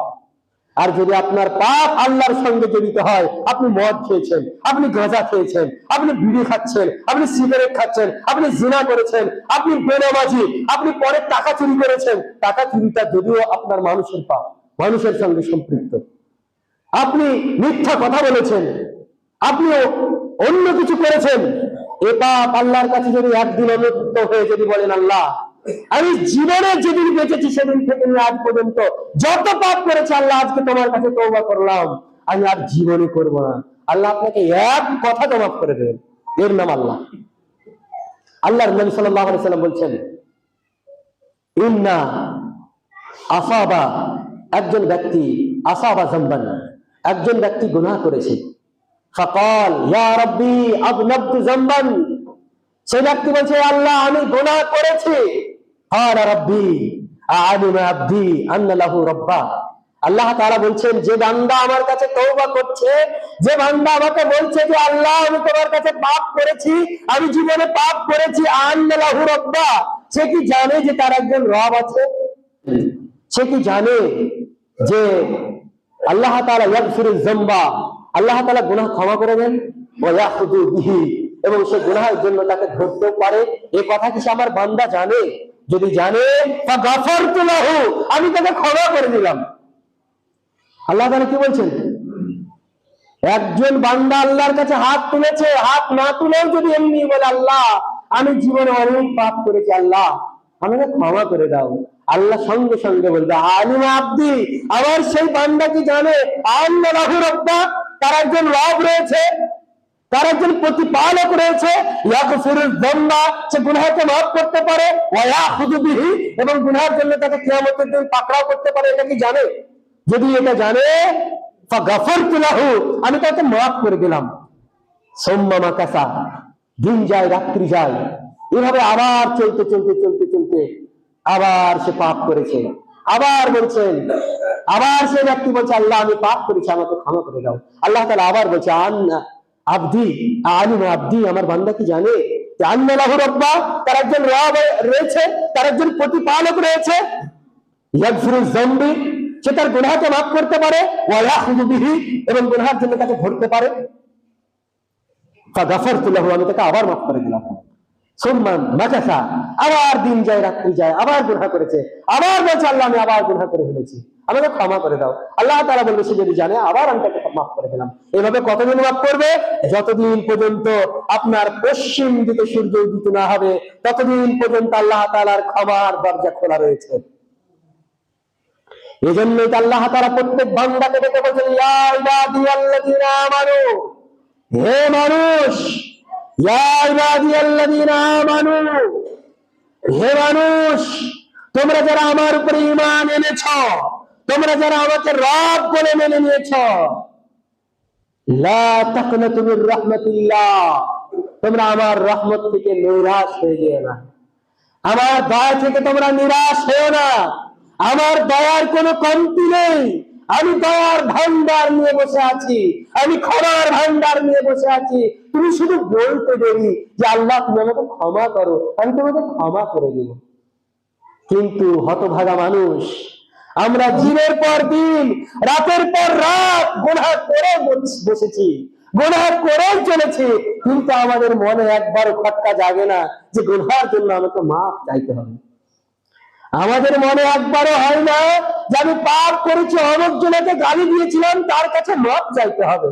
আর যদি আপনার পাপ আল্লাহর সঙ্গে জড়িত হয়, আপনি মদ খেয়েছেন, আপনি গাঁজা খেয়েছেন, আপনি বিড়ি খাচ্ছেন, আপনি সিগারেট খাচ্ছেন, আপনি জিনা করেছেন, আপনি বেনামাজি, আপনি পরের টাকা চুরি করেছেন, টাকা চুরিটা যদিও আপনার মানুষের পাপ, মানুষের সঙ্গে সম্পৃক্ত, আপনি মিথ্যা কথা বলেছেন, আপনি অন্য কিছু করেছেন, এ পাপ আল্লাহর কাছে যদি একদিন অনুত্ত হয়ে যদি বলেন আল্লাহ আমি জীবনে যেদিন বেঁচেছি সেদিন থেকে নিয়ে আজ পর্যন্ত যত পাপ করেছে আল্লাহ আজকে তোমার কাছে তওবা করলাম, আমি আর জীবনে করব না, আল্লাহ আপনাকে এক কথা মাফ করে দেবেন। এর নাম আল্লাহ। আল্লাহর নবী সাল্লাল্লাহু আলাইহি সাল্লাম বলছেন ইন্না আসাবা, একজন ব্যক্তি আসাবা যামবান, একজন ব্যক্তি গুনাহ করেছে, ফাকাল ইয়া রাব্বি আযনাবতু যামবান, সে ব্যক্তি বলছে আল্লাহ আমি গুনাহ করেছি। ক্বালা রাব্বি আ'লিমা আবদি আন্না লাহু রাব্বা, আল্লাহ তাআলা বলছেন যে বান্দা আমার কাছে তওবা করছে, যে বান্দা আমাকে বলছে যে আল্লাহ আমি তোমার কাছে পাপ করেছি, আমি জীবনে পাপ করেছি, আন্না লাহু রাব্বা, সে কি জানে যে তার একজন রব আছে? সে কি জানে যে আল্লাহ তাআলা ইয়াগফিরুয যামবা, আল্লাহ তাআলা গুনাহ ক্ষমা করে দেন, ওয়া ইয়াখুযু বিহি, এবং সে গুনাহের জন্য তাকে ধরতেও পারে? এই কথা কি আমার বান্দা জানে? যদি জানে ফাগাফারতু লাহু, আমি তাকে ক্ষমা করে দিলাম। আল্লাহ তাআলা কি বলছেন? একজন বান্দা আল্লাহর কাছে হাত তুলেছে, হাত না তুলেও যদি এমনি বলে আল্লাহ আমি জীবনে অনেক পাপ করেছি, আল্লাহ আমাকে ক্ষমা করে দাও, আল্লাহ সঙ্গে সঙ্গে বলবে আলিমা আব্দি, আমার সেই বান্দা কি জানে আন্না লাহু রাব্বা, তার একজন রব রয়েছে, তার একজন প্রতিপালক রয়েছে, ইয়াগফিরুয যামবা, সে গুনাহকে মাফ করতে পারে, ওয়া ইয়াখুযু বিহি, এবং গুনাহের জন্য তাকে কিয়ামতের দিন পাকড়াও করতে পারে, এটা কি জানে? যদি এটা জানে ফাগাফারতু লাহু, আমি তাকে মাফ করে দিলাম। সুম্মা মাকাসা, দিন যায় রাত্রি যায়, এভাবে আবার চলতে চলতে চলতে চলতে আবার সে পাপ করেছে, আবার বলছেন, আবার সে ব্যক্তি বলছে আল্লাহ আমি পাপ করেছি আমাকে ক্ষমা করে দাও। আল্লাহ তাআলা আবার বলছে আন্না আব্দি আলিমা আব্দি, আমার বান্দা কি জানে যে আন্না লাহু রাব্বা, তার একজন রব রয়েছে, তার একজন প্রতিপালক রয়েছে, ইয়াগফিরুয যামবি, সে তার গুনাহকে মাফ করতে পারে, ওয়া ইয়াখুযু বিহি, এবং গুনাহের জন্য তাকে ধরতে পারে। ফাগাফারতু লাহু, আমি তাকে আবার মাফ করে দিলাম। সুম্মা মাকাসা, আবার দিন যায় রাত্রি যায়, আবার গুনাহ করেছে, আবার বলছে আল্লাহ আমি আবার গুনাহ করে ফেলেছি, আমাকে ক্ষমা করে দাও। আল্লাহ তাআলা বলবে সে যদি জানে আবার আমি তাকে মাফ করে দিলাম। এভাবে কতদিন মাফ করবে? যতদিন পর্যন্ত আপনার পশ্চিম দিকে সূর্য উদিত না হবে, ততদিন পর্যন্ত আল্লাহ তাআলার ক্ষমার দরজা খোলা রয়েছে। এজন্যই তো আল্লাহ তাআলা প্রত্যেক বান্দাকে ডেকে বলেছেন ইয়া ইবাদিয়াল্লাযিনা আমানু, হে মানুষ, ইয়া ইবাদিয়াল্লাযিনা আমানু, হে মানুষ, তোমরা যারা আমার উপরে ঈমান এনেছো, তোমরা যারা আমাকে রব বলে মেনে নিয়েছো, লা তাকনাতু মির রাহমাতিল্লাহ, তোমরা আমার রহমত থেকে নিরাশ হয়ে যেও না, আমার দয়া থেকে তোমরা নিরাশ হও না। আমার দয়ার কোনো কমতি নেই, আমি দয়ার ভান্ডার নিয়ে বসে আছি, আমি ক্ষমার ভান্ডার নিয়ে বসে আছি। তুমি শুধু বলতে দেরি যে আল্লাহ তুমি আমাকে ক্ষমা করো, আমি তোমাকে ক্ষমা করে দেব। কিন্তু হতভাগা মানুষ, আমরা দিনের পর দিন রাতের পর রাত গুনাহ করে বসেছি, গুনাহ করে চলেছি, কিন্তু আমাদের মনে একবারও খটকা জাগে না যে গুনাহের জন্য আমাকে মাফ চাইতে হবে। আমাদের মনে একবারও হয় না যে আমি পাপ করেছি, অনেক জনকে গালি দিয়েছিলাম, তার কাছে মাফ চাইতে হবে।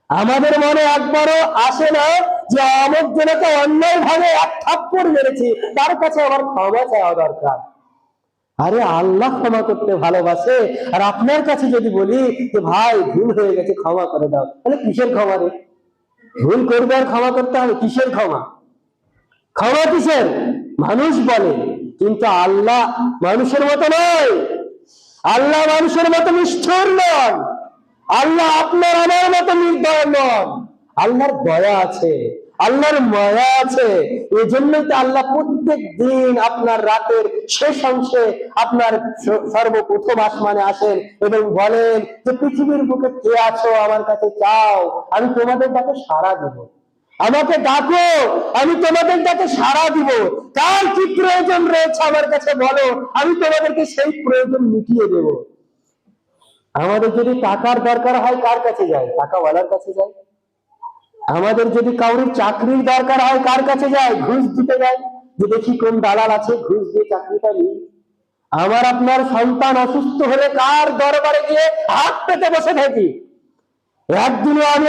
আমাদের মনে একবারও আসে না যে অনেক জনকে অন্যায় ভাবে এক থাপ্পড় মেরেছি, তার কাছে আমার ক্ষমা চাওয়া দরকার। আরে আল্লাহ ক্ষমা করতে ভালোবাসে, আর আপনার কাছে যদি বলি যে ভাই ভুল হয়ে গেছে ক্ষমা করে দাও, তাহলে কিসের ক্ষমা রে? ভুল করবে আর ক্ষমা করতে হবে, কিসের ক্ষমা? ক্ষমা কিসের? মানুষ বলে, কিন্তু আল্লাহ মানুষের মতো নয়। আল্লাহ মানুষের মতো নিষ্ঠুর নন। আল্লাহ আপনার আমার মতো নির্দয় নন। আল্লাহর দয়া আছে, আল্লাহর মায়া আছে। এই জন্যই তো আল্লাহ প্রত্যেক দিন আপনার রাতের শেষ অংশে আপনার সর্বপ্রথম আসমানে আসেন এবং বলেন যে পৃথিবীর বুকে কে আছো, আমার কাছে চাও, আমি তোমাদের কাছে সাড়া দেব। আমাকে ডাকো, আমি তোমাদের কাছে সাড়া দিব। কার কি প্রয়োজন রয়েছে আমার কাছে বলো, আমি তোমাদেরকে সেই প্রয়োজন মিটিয়ে দেব। আমাদের যদি টাকার দরকার হয় কার কাছে যায়? টাকাওয়ালার কাছে যায়। আমাদের যদি কাউরির চাকরির দরকার হয় কার কাছে যায়? ঘুষ দিতে যায়, যে দেখি কোন দালাল আছে, ঘুষ দিয়ে চাকরিটা নিই। আমার আপনার সন্তান অসুস্থ হলে কার দরবারে গিয়ে হাত পেতে বসে থাকি? একদিনও আমি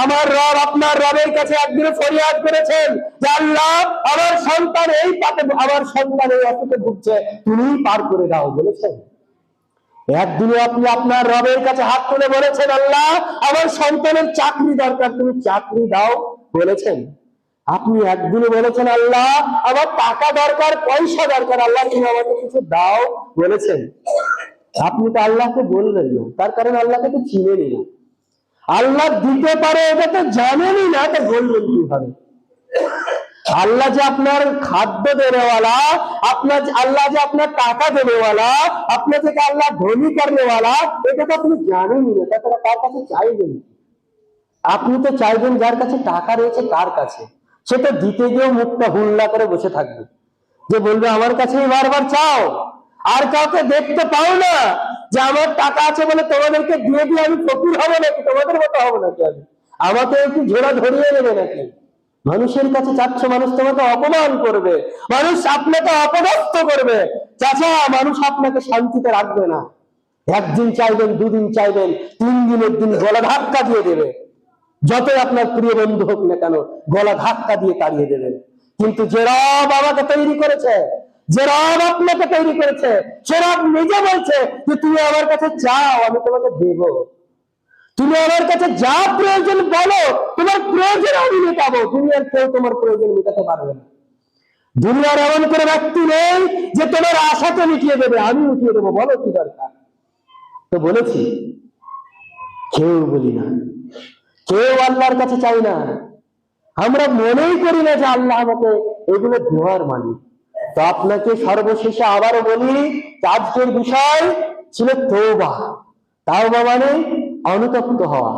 আমার রব আপনার রবের কাছে একদিনও ফরিয়াদ করেছেন যে আল্লাহ আমার সন্তান এই পাপে, আমার সন্তান এই অসুখে ভুগছে, তুমি পার করে দাও বলেছেন? একদিনও আপনি আপনার রবের কাছে হাত তুলে বলেছেন আল্লাহ আমার সন্তানের চাকরি দরকার, তুমি চাকরি দাও বলেছেন? আপনি একদিনও বলেছেন আল্লাহ আমার টাকা দরকার, পয়সা দরকার, আল্লাহ তুমি আমাকে কিছু দাও বলেছেন? আপনি তো আল্লাহকে বললেন না, তার কারণ আল্লাহকে তো চিনেনই না। আল্লাহ দিতে পারে এটা তো জানেনই না, তো বললেন কিভাবে? আল্লাহ যে আপনার খাদ্য দেনেওয়ালা, আল্লাহ যে আপনার টাকা দেনেওয়ালা, আপনাকে আল্লাহ ধনী করনেওয়ালা, এটা তো আপনি জানেনই না, তাছাড়া কার কাছে চাইবেন? আপনি তো চাইবেন যার কাছে টাকা রয়েছে তার কাছে। সেটা দিতে গিয়েও মুখটা হুল্লা করে বসে থাকবে, যে বলবে আমার কাছেই বারবার চাও, আর কাউকে দেখতে পাও না যে আমার টাকা আছে বলে তোমাদেরকে দিয়ে দিয়ে আমি ফকির হবো নাকি? তোমাদের মতো হবো নাকি? আমি আমাকে একটু ঝোড়া ধরিয়ে নেবে নাকি? মানুষের কাছে চাচ্ছ, মানুষ তোমাকে অপমান করবে, মানুষ আপনাকে অপদস্থ করবে। চাচা, মানুষ আপনাকে শান্তিতে রাখবে না। একদিন চাইবেন, দুদিন চাইবেন, 3 দিনের দিন গলা ধাক্কা দিয়ে দেবে। যতই আপনার প্রিয় বন্ধু হোক না কেন, গলা ধাক্কা দিয়ে তাড়িয়ে দেবেন। কিন্তু যে রব আমাকে তৈরি করেছে, যে রব আপনাকে তৈরি করেছে, সে রব নিজে বলছে যে তুমি আমার কাছে চাও, আমি তোমাকে দেব। তুমি আমার কাছে যা প্রয়োজন বলো, তোমার প্রয়োজন আমি মেটাবো। দুনিয়ার কেউ তোমার প্রয়োজন মেটাতে পারবে না। দুনিয়ার এমন কোনো ব্যক্তি নেই যে তোমার আশাকে মিটিয়ে দেবে, আমি মিটিয়ে দেবো। বলো কি দরকার? তো বলেছি, কেউ বলি না, কেউ আল্লাহর কাছে চাই না। আমরা মনেই করি না যে আল্লাহ আমাকে এগুলো দেওয়ার মালিক। তো আপনাকে সর্বশেষে আবারও বলি, আজকের বিষয় ছিল তওবা। তাওবা মানে অনুতপ্ত হওয়া,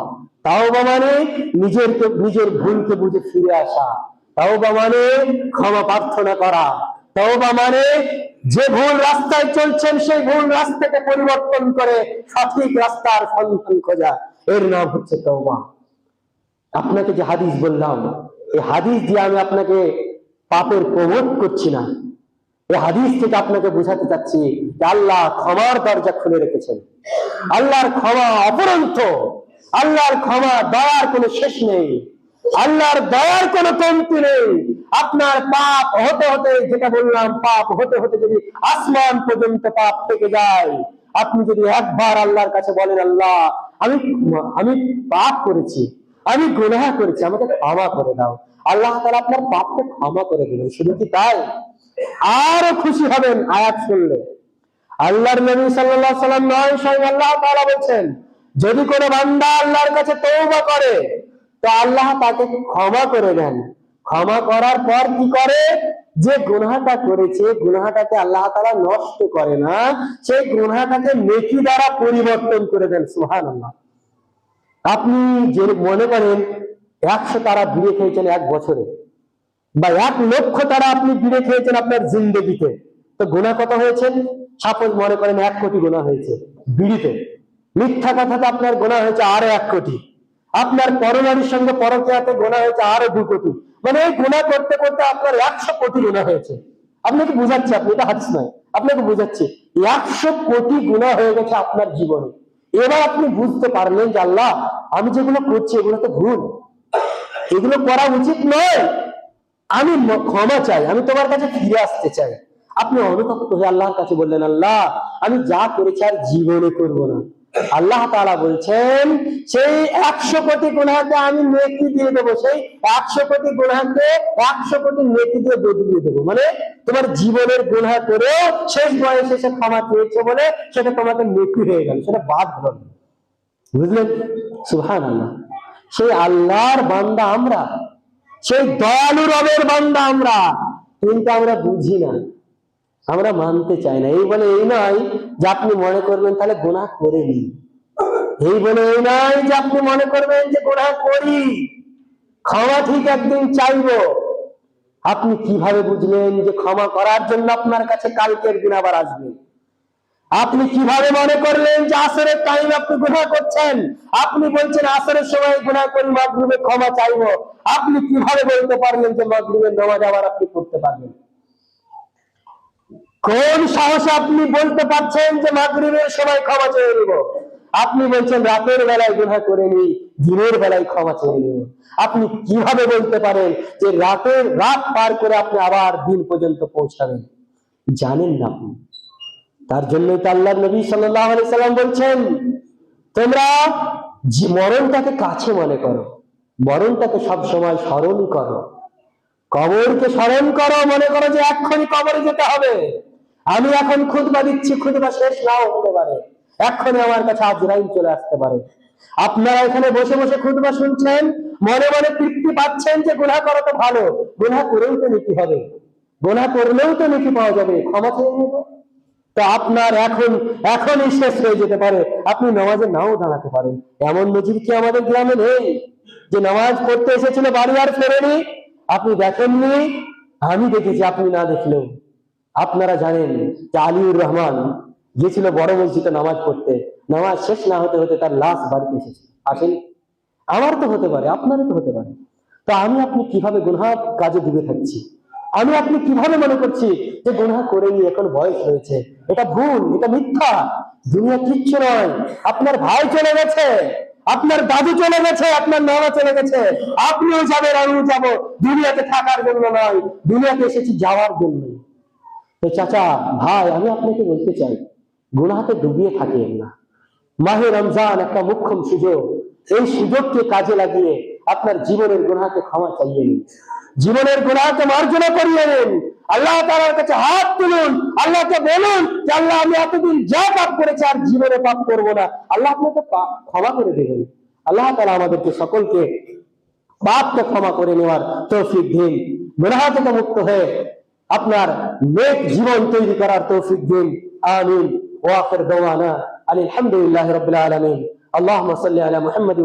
তাওবা মানে নিজের ভুলকে বুঝে ফিরে আসা, তাওবা মানে ক্ষমা প্রার্থনা করা, তাওবা মানে যে ভুল রাস্তায় চলছেন সেই ভুল রাস্তাকে পরিবর্তন করে সঠিক রাস্তার সন্ধান খোঁজা, এর নাম হচ্ছে তওবা। আপনাকে যে হাদিস বললাম, এই হাদিস দিয়ে আমি আপনাকে পাপের প্রমোট করছি না। এই হাদিস থেকে আপনাকে বোঝাতে চাচ্ছি যে আল্লাহ ক্ষমার দরজা খুলে রেখেছেন। আল্লাহর ক্ষমা অপরন্ত, আল্লাহর ক্ষমা দয়ার কোনো শেষ নেই, আল্লাহর দয়ার কোনো কমতি নেই। আপনার পাপ হতে হতে, যেটা বললাম, পাপ হতে হতে যদি আসমান পর্যন্ত পাপ থেকে যায়, আপনি যদি একবার আল্লাহর কাছে বলেন আল্লাহ আমি পাপ করেছি, আমি গুনাহ করেছি, আমাকে ক্ষমা করে দাও, আল্লাহ তাআলা আপনার পাপকে ক্ষমা করে দিবেন। শুধু কি তাই, আরো খুশি হবেন আয়াত শুনলে। আল্লাহর নবী সাল্লাল্লাহু আলাইহি ওয়াসাল্লাম নয়, স্বয়ং আল্লাহ তাআলা বলেন, যদি কোনো বান্দা আল্লাহর কাছে তওবা করে তো আল্লাহ তাকে ক্ষমা করে দেন। ক্ষমা করার পর কি করে? যে গুনাহটা করেছে, গুনাহটাকে আল্লাহ তাআলা নষ্ট করে না, সেই গুনাহটাকে নেকি দ্বারা পরিবর্তন করে দেন। সুবহানাল্লাহ। আপনি যে মনে করেন 100 তারা বিড়ি খেয়েছেন 1 বছরে, বা 1 লক্ষ তারা আপনি বিড়ি খেয়েছেন আপনার জিন্দেগিতে, তো গুনাহ কত হয়েছে? সাপোজ মনে করেন 1 কোটি গুনাহ হয়েছে বিড়িতে। মিথ্যা কথাতে আপনার গুনাহ হয়েছে আরো 1 কোটি। আপনার পরনারীর সঙ্গে পরকীয়াতে গুনাহ হয়েছে আরো 2 কোটি। মানে এই গুনাহ করতে করতে আপনার 100 কোটি গুনাহ হয়েছে। আপনাকে বুঝাচ্ছি, আপনি এটা হাদিস নয়, আপনাকে বুঝাচ্ছি 100 কোটি গুনাহ হয়ে গেছে আপনার জীবনে। এবার আপনি বুঝতে পারলেন যে আল্লাহ আমি যেগুলো করছি এগুলো তো ভুল, এগুলো করা উচিত নয়, আমি ক্ষমা চাই, আমি তোমার কাছে ফিরে আসতে চাই। আপনি অনুতপ্ত হয়ে আল্লাহর কাছে বললেন আল্লাহ আমি যা করেছি আর জীবনে করবো না, আল্লাহ তাআলা বলছেন সেই 100 কোটি গুনাহকে আমি নেকি দিয়ে দেবো, সেই 100 কোটি গুনাহকে 100 কোটি নেকি দিয়ে বদলিয়ে দেবো। মানে তোমার জীবনের গুনাহ করে শেষ বয়সে এসে ক্ষমা চেয়েছো বলে সেটা তোমাকে নেকি হয়ে গেল, সেটা বাদ হলো না। বুঝলেন? সুবহানাল্লাহ। সেই আল্লাহর বান্দা আমরা, সেই দয়ালু রবের বান্দা আমরা, কিন্তু আমরা বুঝি না, আমরা মানতে চাই না। এই বলে এই নয় যে আপনি মনে করবেন তাহলে গুনাহ করিনি, এই বলে এই নয় যে আপনি মনে করবেন যে গুনাহ করি, ক্ষমা ঠিক একদিন চাইবো। আপনি কিভাবে বুঝলেন যে ক্ষমা করার জন্য আপনার কাছে কালকের দিন আবার আসবে? আপনি কিভাবে মনে করলেন যে আসরের টাইম আপনি গুনাহ করছেন, আপনি বলছেন আসরের সময় গুনাহ করি মাগরিবে ক্ষমা চাইবো, আপনি কিভাবে বলতে পারলেন যে মাগরিবের নামাজ আবার আপনি পড়তে পারবেন? কোন সাহসে আপনি বলতে পারছেন যে মাগরিবের সময় ক্ষমা চেয়ে নিব? আপনি বলছেন রাতের বেলায় গুনাহ করে নি, দিনের বেলায় ক্ষমা চেয়ে নিব। আপনি কিভাবে বলতে পারেন যে রাত পার করে আপনি আবার দিন পর্যন্ত পৌঁছাবেন? জানেন না আপনি। তার জন্যই তো আল্লাহর নবী সাল্লাল্লাহু আলাইহি সাল্লাম বলছেন, তোমরা মরণটাকে কাছে মনে করো, মরণটাকে সব সময় স্মরণ করো, কবরকে স্মরণ করো, মনে করো যে এক্ষুনি কবরে যেতে হবে। আমি এখন খুতবা দিচ্ছি, খুতবা শেষ নাও হতে পারে, এক্ষুনি আমার কাছে আজরাইল চলে আসতে পারে। আপনারা এখানে বসে বসে খুতবা শুনছেন, মনে মনে তৃপ্তি পাচ্ছেন যে গুনাহ করা তো ভালো, গুনাহ করেও তো নেকি হবে, গুনাহ করলেও তো নেকি পাওয়া যাবে, ক্ষমা চেয়ে নেব। তো আপনার এখনই শেষ হয়ে যেতে পারে, আপনি নামাজে নাও দাঁড়াতে পারেন। এমন নজির কি আমাদের গ্রামে নেই যে নামাজ পড়তে এসেছিল বাড়ি আর ফেরেনি? আপনি দেখেননি? আমি দেখেছি, আপনি না দেখলেও। আপনারা জানেন যে আলিউর রহমান গিয়েছিল বড় মসজিদে নামাজ পড়তে, নামাজ শেষ না হতে হতে তার লাশ বাড়িতে এসেছে। আসেনি? আমার তো হতে পারে, আপনারও তো হতে পারে। তো আমি আপনি কিভাবে গুনাহ কাজে ডুবে থাকছি? আমি আপনি কিভাবে মনে করছি যে গুনাহ করেনি, এখন বয়স হয়েছে? এটা ভুল, এটা মিথ্যা। দুনিয়া কিচ্ছু নয়। আপনার ভাই চলে গেছে, আপনার দাদু চলে গেছে, আপনার নানা চলে গেছে, আপনিও যাবেন, আমিও যাবো। দুনিয়াতে থাকার জন্য নয়, দুনিয়াতে এসেছি যাওয়ার জন্য। তো চাচা, ভাই, আমি আপনাকে বলতে চাই, গুনাহতে ডুবিয়ে থাকেন না। মাহে রমজান একটা মুখ্যম সুযোগ, এই সুযোগকে কাজে লাগিয়ে আপনার জীবনের গুনাহকে ক্ষমা চাইয়ে নিন, জীবনের গুনাহকে মার্জনা করিয়ে নিন, আল্লাহ তাআলার কাছে হাত তুলুন, আল্লাহকে বলুন যে আল্লাহ, আমি এতদিন যা পাপ করেছি আর জীবনে পাপ করবো না। আল্লাহ আপনাকে ক্ষমা করে দেবেন। আল্লাহ তাআলা আমাদেরকে সকলকে পাপকে ক্ষমা করে নেওয়ার তৌফিক দিন, গুনাহ থেকে মুক্ত হয়ে আপনার নেক জীবন তৈরি করার তৌফিক দিন। আমিন। ওয়া আখির দাওয়ানা আলহামদুলিল্লাহি রাব্বিল আলামিন। আল্লাহুম্মা সাল্লি আলা মুহাম্মাদ।